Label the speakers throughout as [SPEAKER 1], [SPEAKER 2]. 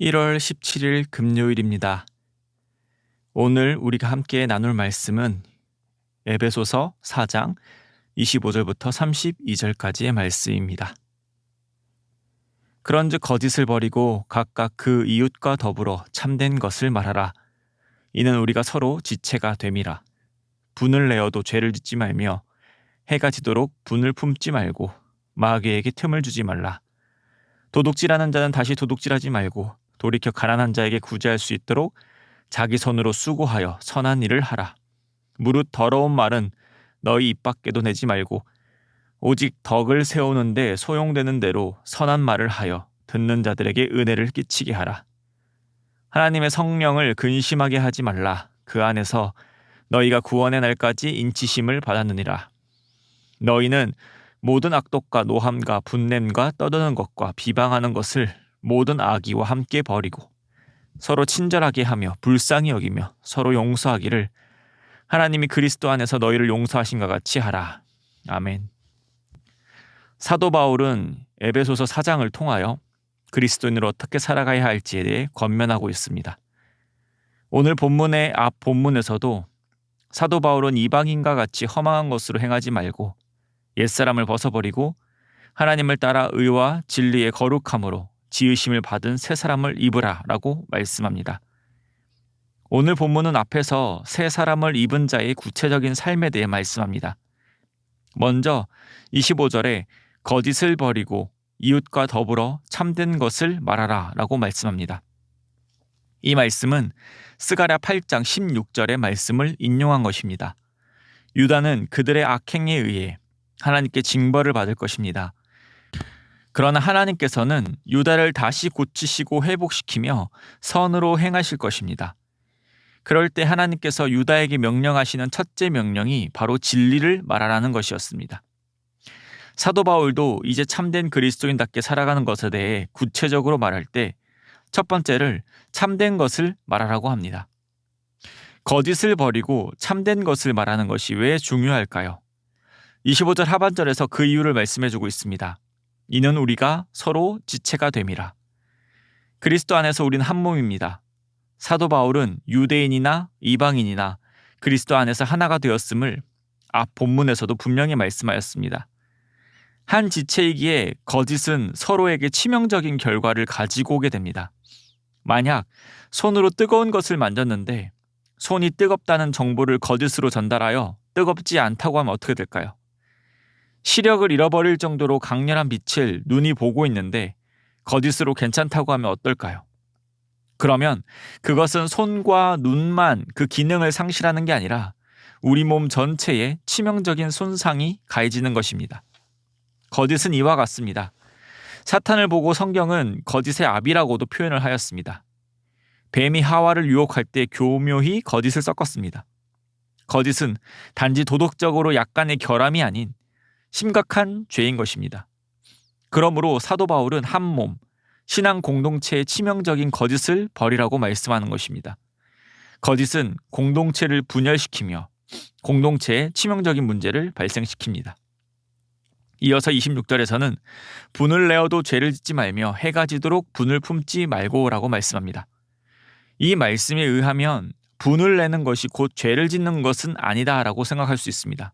[SPEAKER 1] 1월 17일 금요일입니다. 오늘 우리가 함께 나눌 말씀은 에베소서 4장 25절부터 32절까지의 말씀입니다. 그런즉 거짓을 버리고 각각 그 이웃과 더불어 참된 것을 말하라. 이는 우리가 서로 지체가 됨이라. 분을 내어도 죄를 짓지 말며 해가 지도록 분을 품지 말고 마귀에게 틈을 주지 말라. 도둑질하는 자는 다시 도둑질하지 말고 돌이켜 가난한 자에게 구제할 수 있도록 자기 손으로 수고하여 선한 일을 하라. 무릇 더러운 말은 너희 입 밖에도 내지 말고 오직 덕을 세우는데 소용되는 대로 선한 말을 하여 듣는 자들에게 은혜를 끼치게 하라. 하나님의 성령을 근심하게 하지 말라. 그 안에서 너희가 구원의 날까지 인치심을 받았느니라. 너희는 모든 악독과 노함과 분냄과 떠드는 것과 비방하는 것을 모든 악의와 함께 버리고 서로 친절하게 하며 불쌍히 여기며 서로 용서하기를 하나님이 그리스도 안에서 너희를 용서하신과 같이 하라. 아멘. 사도 바울은 에베소서 4장을 통하여 그리스도인으로 어떻게 살아가야 할지에 대해 권면하고 있습니다. 오늘 본문의 앞 본문에서도 사도 바울은 이방인과 같이 허망한 것으로 행하지 말고 옛사람을 벗어버리고 하나님을 따라 의와 진리의 거룩함으로 지으심을 받은 새 사람을 입으라 라고 말씀합니다. 오늘 본문은 앞에서 새 사람을 입은 자의 구체적인 삶에 대해 말씀합니다. 먼저 25절에 거짓을 버리고 이웃과 더불어 참된 것을 말하라 라고 말씀합니다. 이 말씀은 스가랴 8장 16절의 말씀을 인용한 것입니다. 유다는 그들의 악행에 의해 하나님께 징벌을 받을 것입니다. 그러나 하나님께서는 유다를 다시 고치시고 회복시키며 선으로 행하실 것입니다. 그럴 때 하나님께서 유다에게 명령하시는 첫째 명령이 바로 진리를 말하라는 것이었습니다. 사도 바울도 이제 참된 그리스도인답게 살아가는 것에 대해 구체적으로 말할 때 첫 번째를 참된 것을 말하라고 합니다. 거짓을 버리고 참된 것을 말하는 것이 왜 중요할까요? 25절 하반절에서 그 이유를 말씀해주고 있습니다. 이는 우리가 서로 지체가 됨이라. 그리스도 안에서 우리는 한 몸입니다. 사도 바울은 유대인이나 이방인이나 그리스도 안에서 하나가 되었음을 앞 본문에서도 분명히 말씀하였습니다. 한 지체이기에 거짓은 서로에게 치명적인 결과를 가지고 오게 됩니다. 만약 손으로 뜨거운 것을 만졌는데 손이 뜨겁다는 정보를 거짓으로 전달하여 뜨겁지 않다고 하면 어떻게 될까요? 시력을 잃어버릴 정도로 강렬한 빛을 눈이 보고 있는데 거짓으로 괜찮다고 하면 어떨까요? 그러면 그것은 손과 눈만 그 기능을 상실하는 게 아니라 우리 몸 전체에 치명적인 손상이 가해지는 것입니다. 거짓은 이와 같습니다. 사탄을 보고 성경은 거짓의 아비라고도 표현을 하였습니다. 뱀이 하와를 유혹할 때 교묘히 거짓을 섞었습니다. 거짓은 단지 도덕적으로 약간의 결함이 아닌 심각한 죄인 것입니다. 그러므로 사도 바울은 한 몸, 신앙 공동체의 치명적인 거짓을 버리라고 말씀하는 것입니다. 거짓은 공동체를 분열시키며 공동체에 치명적인 문제를 발생시킵니다. 이어서 26절에서는 분을 내어도 죄를 짓지 말며 해가 지도록 분을 품지 말고라고 말씀합니다. 이 말씀에 의하면 분을 내는 것이 곧 죄를 짓는 것은 아니다라고 생각할 수 있습니다.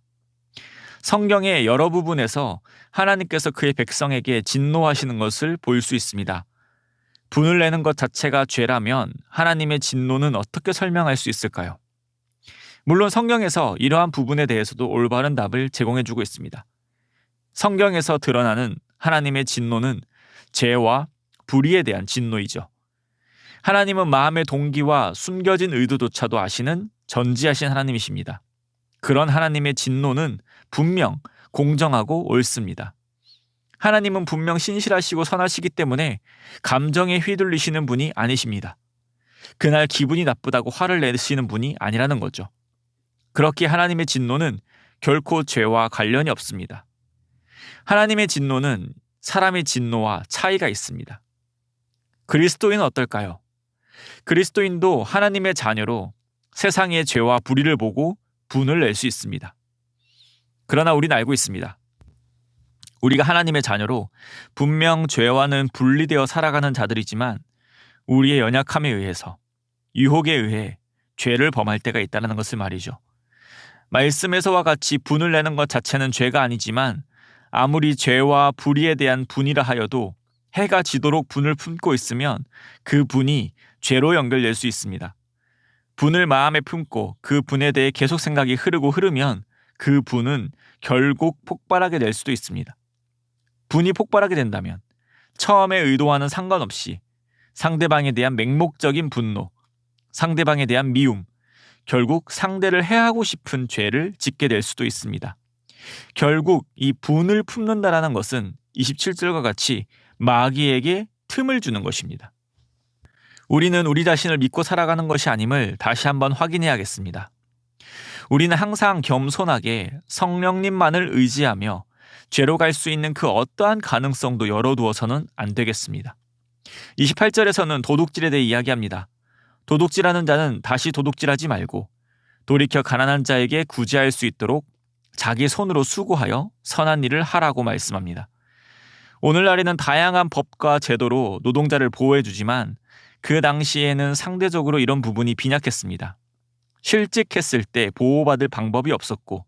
[SPEAKER 1] 성경의 여러 부분에서 하나님께서 그의 백성에게 진노하시는 것을 볼 수 있습니다. 분을 내는 것 자체가 죄라면 하나님의 진노는 어떻게 설명할 수 있을까요? 물론 성경에서 이러한 부분에 대해서도 올바른 답을 제공해주고 있습니다. 성경에서 드러나는 하나님의 진노는 죄와 불의에 대한 진노이죠. 하나님은 마음의 동기와 숨겨진 의도조차도 아시는 전지하신 하나님이십니다. 그런 하나님의 진노는 분명 공정하고 옳습니다. 하나님은 분명 신실하시고 선하시기 때문에 감정에 휘둘리시는 분이 아니십니다. 그날 기분이 나쁘다고 화를 내시는 분이 아니라는 거죠. 그렇기에 하나님의 진노는 결코 죄와 관련이 없습니다. 하나님의 진노는 사람의 진노와 차이가 있습니다. 그리스도인은 어떨까요? 그리스도인도 하나님의 자녀로 세상의 죄와 불의를 보고 분을 낼 수 있습니다. 그러나 우리는 알고 있습니다. 우리가 하나님의 자녀로 분명 죄와는 분리되어 살아가는 자들이지만 우리의 연약함에 의해서, 유혹에 의해 죄를 범할 때가 있다는 것을 말이죠. 말씀에서와 같이 분을 내는 것 자체는 죄가 아니지만 아무리 죄와 불의에 대한 분이라 하여도 해가 지도록 분을 품고 있으면 그 분이 죄로 연결될 수 있습니다. 분을 마음에 품고 그 분에 대해 계속 생각이 흐르면 그 분은 결국 폭발하게 될 수도 있습니다. 분이 폭발하게 된다면 처음에 의도와는 상관없이 상대방에 대한 맹목적인 분노, 상대방에 대한 미움, 결국 상대를 해하고 싶은 죄를 짓게 될 수도 있습니다. 결국 이 분을 품는다라는 것은 27절과 같이 마귀에게 틈을 주는 것입니다. 우리는 우리 자신을 믿고 살아가는 것이 아님을 다시 한번 확인해야겠습니다. 우리는 항상 겸손하게 성령님만을 의지하며 죄로 갈 수 있는 그 어떠한 가능성도 열어두어서는 안 되겠습니다. 28절에서는 도둑질에 대해 이야기합니다. 도둑질하는 자는 다시 도둑질하지 말고 돌이켜 가난한 자에게 구제할 수 있도록 자기 손으로 수고하여 선한 일을 하라고 말씀합니다. 오늘날에는 다양한 법과 제도로 노동자를 보호해주지만 그 당시에는 상대적으로 이런 부분이 빈약했습니다. 실직했을 때 보호받을 방법이 없었고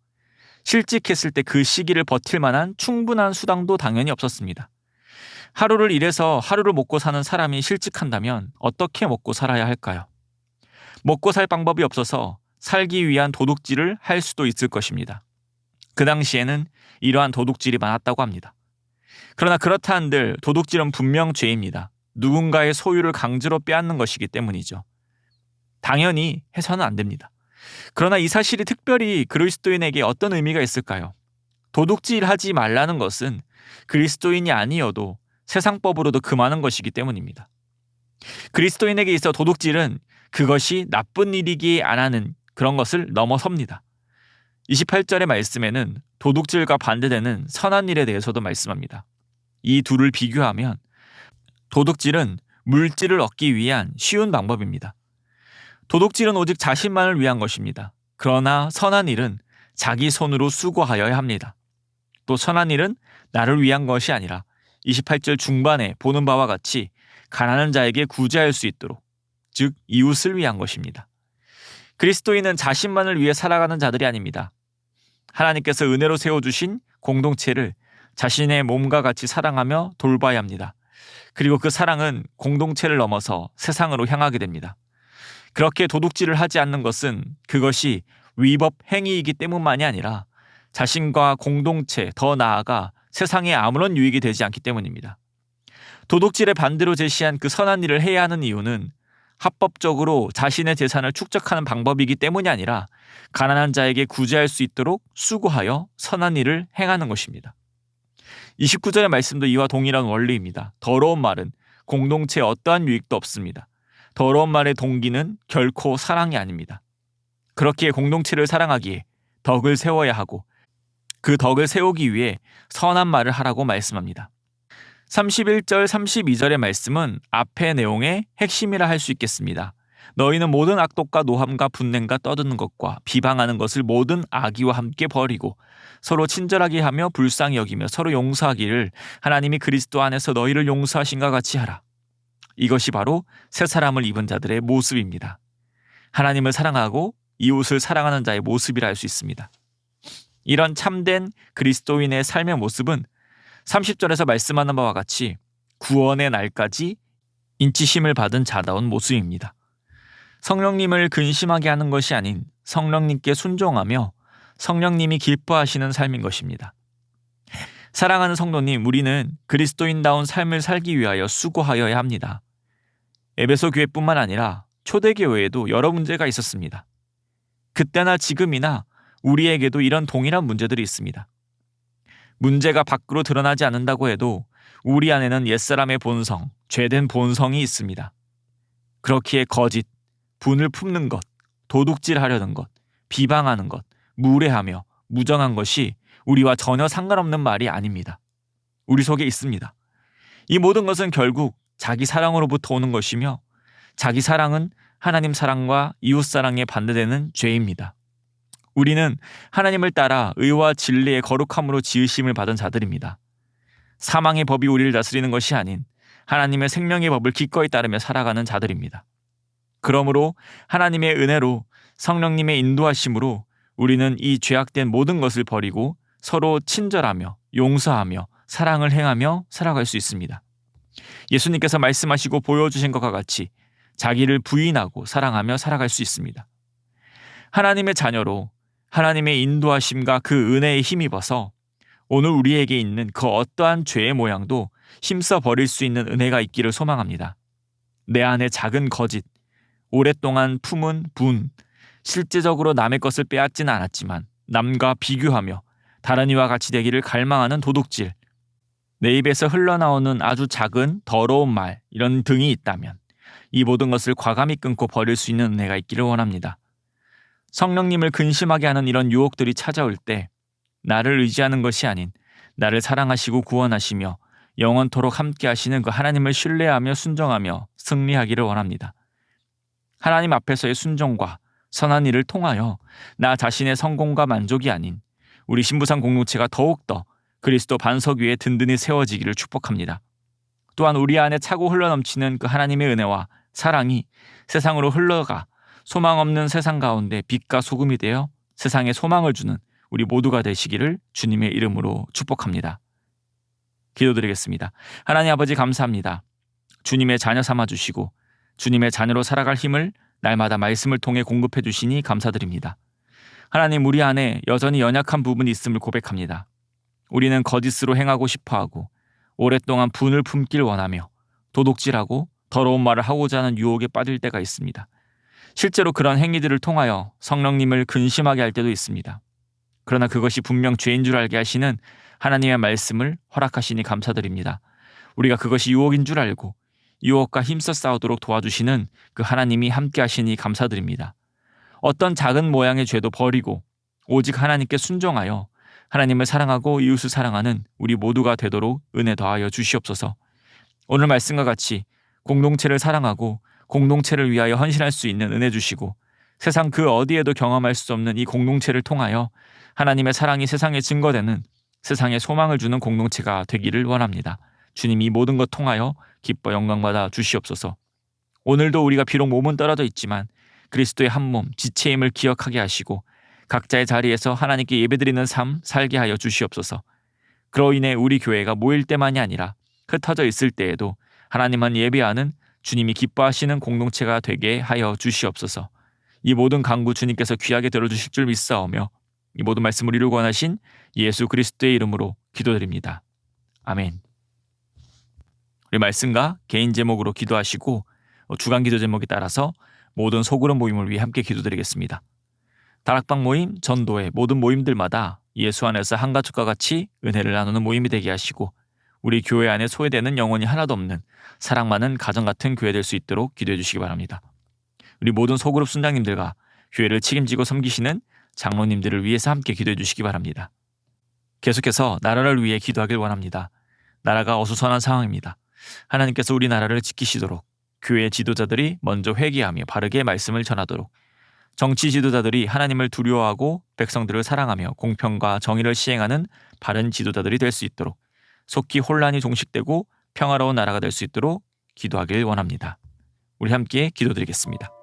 [SPEAKER 1] 실직했을 때 그 시기를 버틸 만한 충분한 수당도 당연히 없었습니다. 하루를 일해서 하루를 먹고 사는 사람이 실직한다면 어떻게 먹고 살아야 할까요? 먹고 살 방법이 없어서 살기 위한 도둑질을 할 수도 있을 것입니다. 그 당시에는 이러한 도둑질이 많았다고 합니다. 그러나 그렇다 한들 도둑질은 분명 죄입니다. 누군가의 소유를 강제로 빼앗는 것이기 때문이죠. 당연히 해서는 안 됩니다. 그러나 이 사실이 특별히 그리스도인에게 어떤 의미가 있을까요? 도둑질하지 말라는 것은 그리스도인이 아니어도 세상법으로도 금하는 것이기 때문입니다. 그리스도인에게 있어 도둑질은 그것이 나쁜 일이기 안 하는 그런 것을 넘어섭니다. 28절의 말씀에는 도둑질과 반대되는 선한 일에 대해서도 말씀합니다. 이 둘을 비교하면 도둑질은 물질을 얻기 위한 쉬운 방법입니다. 도둑질은 오직 자신만을 위한 것입니다. 그러나 선한 일은 자기 손으로 수고하여야 합니다. 또 선한 일은 나를 위한 것이 아니라 28절 중반에 보는 바와 같이 가난한 자에게 구제할 수 있도록, 즉 이웃을 위한 것입니다. 그리스도인은 자신만을 위해 살아가는 자들이 아닙니다. 하나님께서 은혜로 세워주신 공동체를 자신의 몸과 같이 사랑하며 돌봐야 합니다. 그리고 그 사랑은 공동체를 넘어서 세상으로 향하게 됩니다. 그렇게 도둑질을 하지 않는 것은 그것이 위법 행위이기 때문만이 아니라 자신과 공동체, 더 나아가 세상에 아무런 유익이 되지 않기 때문입니다. 도둑질의 반대로 제시한 그 선한 일을 해야 하는 이유는 합법적으로 자신의 재산을 축적하는 방법이기 때문이 아니라 가난한 자에게 구제할 수 있도록 수고하여 선한 일을 행하는 것입니다. 29절의 말씀도 이와 동일한 원리입니다. 더러운 말은 공동체에 어떠한 유익도 없습니다. 더러운 말의 동기는 결코 사랑이 아닙니다. 그렇기에 공동체를 사랑하기에 덕을 세워야 하고 그 덕을 세우기 위해 선한 말을 하라고 말씀합니다. 31절, 32절의 말씀은 앞의 내용의 핵심이라 할 수 있겠습니다. 너희는 모든 악독과 노함과 분냄과 떠드는 것과 비방하는 것을 모든 악의와 함께 버리고 서로 친절하게 하며 불쌍히 여기며 서로 용서하기를 하나님이 그리스도 안에서 너희를 용서하신과 같이 하라. 이것이 바로 새 사람을 입은 자들의 모습입니다. 하나님을 사랑하고 이웃을 사랑하는 자의 모습이라 할 수 있습니다. 이런 참된 그리스도인의 삶의 모습은 30절에서 말씀하는 바와 같이 구원의 날까지 인치심을 받은 자다운 모습입니다. 성령님을 근심하게 하는 것이 아닌 성령님께 순종하며 성령님이 기뻐하시는 삶인 것입니다. 사랑하는 성도님, 우리는 그리스도인다운 삶을 살기 위하여 수고하여야 합니다. 에베소 교회뿐만 아니라 초대교회에도 여러 문제가 있었습니다. 그때나 지금이나 우리에게도 이런 동일한 문제들이 있습니다. 문제가 밖으로 드러나지 않는다고 해도 우리 안에는 옛사람의 본성, 죄된 본성이 있습니다. 그렇기에 거짓, 분을 품는 것, 도둑질하려는 것, 비방하는 것, 무례하며 무정한 것이 우리와 전혀 상관없는 말이 아닙니다. 우리 속에 있습니다. 이 모든 것은 결국 자기 사랑으로부터 오는 것이며 자기 사랑은 하나님 사랑과 이웃 사랑에 반대되는 죄입니다. 우리는 하나님을 따라 의와 진리의 거룩함으로 지으심을 받은 자들입니다. 사망의 법이 우리를 다스리는 것이 아닌 하나님의 생명의 법을 기꺼이 따르며 살아가는 자들입니다. 그러므로 하나님의 은혜로 성령님의 인도하심으로 우리는 이 죄악된 모든 것을 버리고 서로 친절하며 용서하며 사랑을 행하며 살아갈 수 있습니다. 예수님께서 말씀하시고 보여주신 것과 같이 자기를 부인하고 사랑하며 살아갈 수 있습니다. 하나님의 자녀로 하나님의 인도하심과 그 은혜에 힘입어서 오늘 우리에게 있는 그 어떠한 죄의 모양도 힘써 버릴 수 있는 은혜가 있기를 소망합니다. 내 안에 작은 거짓, 오랫동안 품은 분, 실제적으로 남의 것을 빼앗지는 않았지만 남과 비교하며 다른 이와 같이 되기를 갈망하는 도둑질, 내 입에서 흘러나오는 아주 작은 더러운 말 이런 등이 있다면 이 모든 것을 과감히 끊고 버릴 수 있는 은혜가 있기를 원합니다. 성령님을 근심하게 하는 이런 유혹들이 찾아올 때 나를 의지하는 것이 아닌 나를 사랑하시고 구원하시며 영원토록 함께 하시는 그 하나님을 신뢰하며 순종하며 승리하기를 원합니다. 하나님 앞에서의 순종과 선한 일을 통하여 나 자신의 성공과 만족이 아닌 우리 신부상 공동체가 더욱더 그리스도 반석 위에 든든히 세워지기를 축복합니다. 또한 우리 안에 차고 흘러넘치는 그 하나님의 은혜와 사랑이 세상으로 흘러가 소망 없는 세상 가운데 빛과 소금이 되어 세상에 소망을 주는 우리 모두가 되시기를 주님의 이름으로 축복합니다. 기도드리겠습니다. 하나님 아버지 감사합니다. 주님의 자녀 삼아주시고 주님의 자녀로 살아갈 힘을 날마다 말씀을 통해 공급해 주시니 감사드립니다. 하나님, 우리 안에 여전히 연약한 부분이 있음을 고백합니다. 우리는 거짓으로 행하고 싶어하고 오랫동안 분을 품길 원하며 도둑질하고 더러운 말을 하고자 하는 유혹에 빠질 때가 있습니다. 실제로 그런 행위들을 통하여 성령님을 근심하게 할 때도 있습니다. 그러나 그것이 분명 죄인 줄 알게 하시는 하나님의 말씀을 허락하시니 감사드립니다. 우리가 그것이 유혹인 줄 알고 유혹과 힘써 싸우도록 도와주시는 그 하나님이 함께 하시니 감사드립니다. 어떤 작은 모양의 죄도 버리고 오직 하나님께 순종하여 하나님을 사랑하고 이웃을 사랑하는 우리 모두가 되도록 은혜 더하여 주시옵소서. 오늘 말씀과 같이 공동체를 사랑하고 공동체를 위하여 헌신할 수 있는 은혜 주시고 세상 그 어디에도 경험할 수 없는 이 공동체를 통하여 하나님의 사랑이 세상에 증거되는 세상에 소망을 주는 공동체가 되기를 원합니다. 주님, 이 모든 것 통하여 기뻐 영광받아 주시옵소서. 오늘도 우리가 비록 몸은 떨어져 있지만 그리스도의 한 몸, 지체임을 기억하게 하시고 각자의 자리에서 하나님께 예배드리는 삶 살게 하여 주시옵소서. 그로 인해 우리 교회가 모일 때만이 아니라 흩어져 있을 때에도 하나님만 예배하는 주님이 기뻐하시는 공동체가 되게 하여 주시옵소서. 이 모든 간구 주님께서 귀하게 들어주실 줄 믿사오며 이 모든 말씀을 이루고 원하신 예수 그리스도의 이름으로 기도드립니다. 아멘. 우리 말씀과 개인 제목으로 기도하시고 주간 기도 제목에 따라서 모든 소그룹 모임을 위해 함께 기도드리겠습니다. 다락방 모임, 전도회 모든 모임들마다 예수 안에서 한 가족과 같이 은혜를 나누는 모임이 되게 하시고 우리 교회 안에 소외되는 영혼이 하나도 없는 사랑 많은 가정 같은 교회 될 수 있도록 기도해 주시기 바랍니다. 우리 모든 소그룹 순장님들과 교회를 책임지고 섬기시는 장로님들을 위해서 함께 기도해 주시기 바랍니다. 계속해서 나라를 위해 기도하길 원합니다. 나라가 어수선한 상황입니다. 하나님께서 우리 나라를 지키시도록 교회 지도자들이 먼저 회개하며 바르게 말씀을 전하도록 정치 지도자들이 하나님을 두려워하고 백성들을 사랑하며 공평과 정의를 시행하는 바른 지도자들이 될 수 있도록 속히 혼란이 종식되고 평화로운 나라가 될 수 있도록 기도하길 원합니다. 우리 함께 기도드리겠습니다.